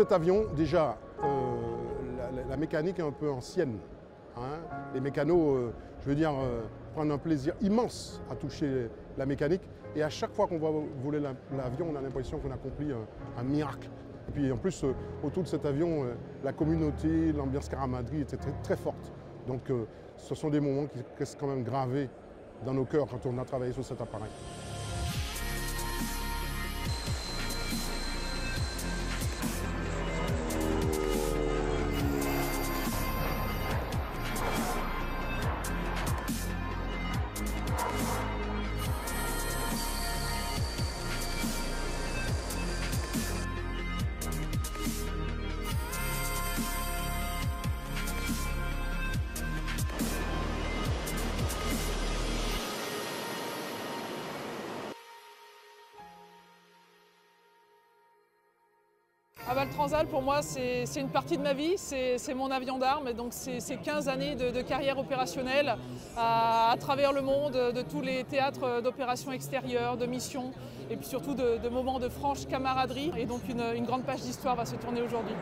cet avion, déjà, la mécanique est un peu ancienne. Hein. Les mécanos, je veux dire, prennent un plaisir immense à toucher la mécanique. Et à chaque fois qu'on va voler l'avion, on a l'impression qu'on accomplit un miracle. Et puis en plus, autour de cet avion, la communauté, l'ambiance camaraderie était très, très forte. Donc ce sont des moments qui restent quand même gravés dans nos cœurs quand on a travaillé sur cet appareil. Le Transall, pour moi, c'est une partie de ma vie, c'est mon avion d'armes. Donc c'est 15 années de carrière opérationnelle à travers le monde, de tous les théâtres d'opérations extérieures, de missions, et puis surtout de moments de franche camaraderie. Et donc une grande page d'histoire va se tourner aujourd'hui.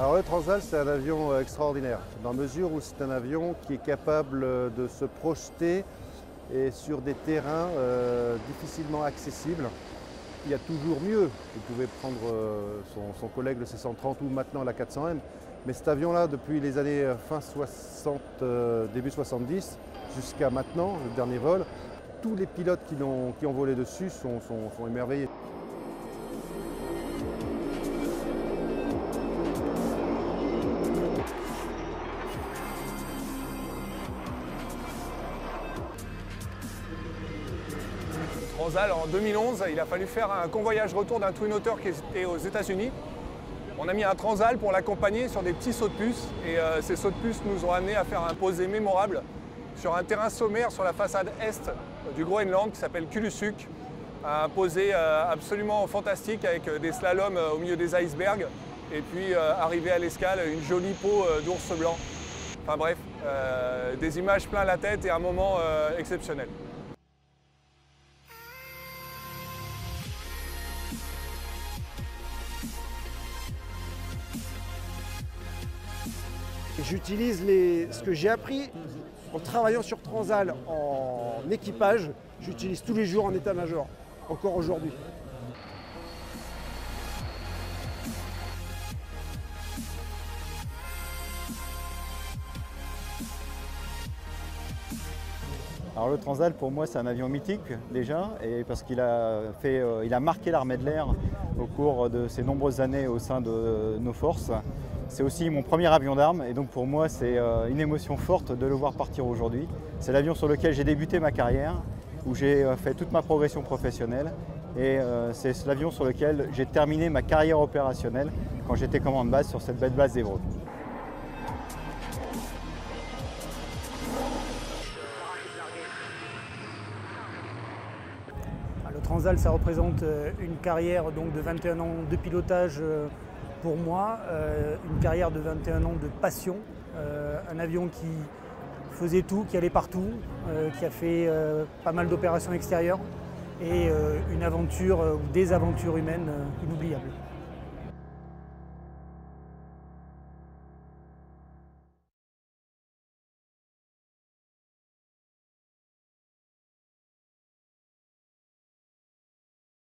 Alors le Transall, c'est un avion extraordinaire, dans la mesure où c'est un avion qui est capable de se projeter et sur des terrains difficilement accessibles. Il y a toujours mieux. Vous pouvez prendre son collègue le C-130 ou maintenant la 400M, mais cet avion-là, depuis les années fin 60, début 70, jusqu'à maintenant, le dernier vol, tous les pilotes qui ont volé dessus sont émerveillés. Transall, en 2011, il a fallu faire un convoyage retour d'un Twin Otter qui était aux États-Unis. On a mis un Transall pour l'accompagner sur des petits sauts de puce et ces sauts de puce nous ont amené à faire un posé mémorable sur un terrain sommaire sur la façade est du Groenland qui s'appelle Kulusuk. Un posé absolument fantastique avec des slaloms au milieu des icebergs et puis arrivé à l'escale, une jolie peau d'ours blanc. Enfin bref, des images plein la tête et un moment exceptionnel. J'utilise ce que j'ai appris en travaillant sur Transall en équipage, j'utilise tous les jours en état-major, encore aujourd'hui. Alors le Transall pour moi c'est un avion mythique déjà, et parce qu'il a marqué l'armée de l'air au cours de ces nombreuses années au sein de nos forces. C'est aussi mon premier avion d'armes et donc pour moi c'est une émotion forte de le voir partir aujourd'hui. C'est l'avion sur lequel j'ai débuté ma carrière, où j'ai fait toute ma progression professionnelle et c'est l'avion sur lequel j'ai terminé ma carrière opérationnelle quand j'étais commandant de base sur cette belle base d'Évreux. Le Transall, ça représente une carrière donc, de 21 ans de pilotage pour moi, une carrière de 21 ans de passion, un avion qui faisait tout, qui allait partout, qui a fait pas mal d'opérations extérieures et une aventure, des aventures humaines inoubliables.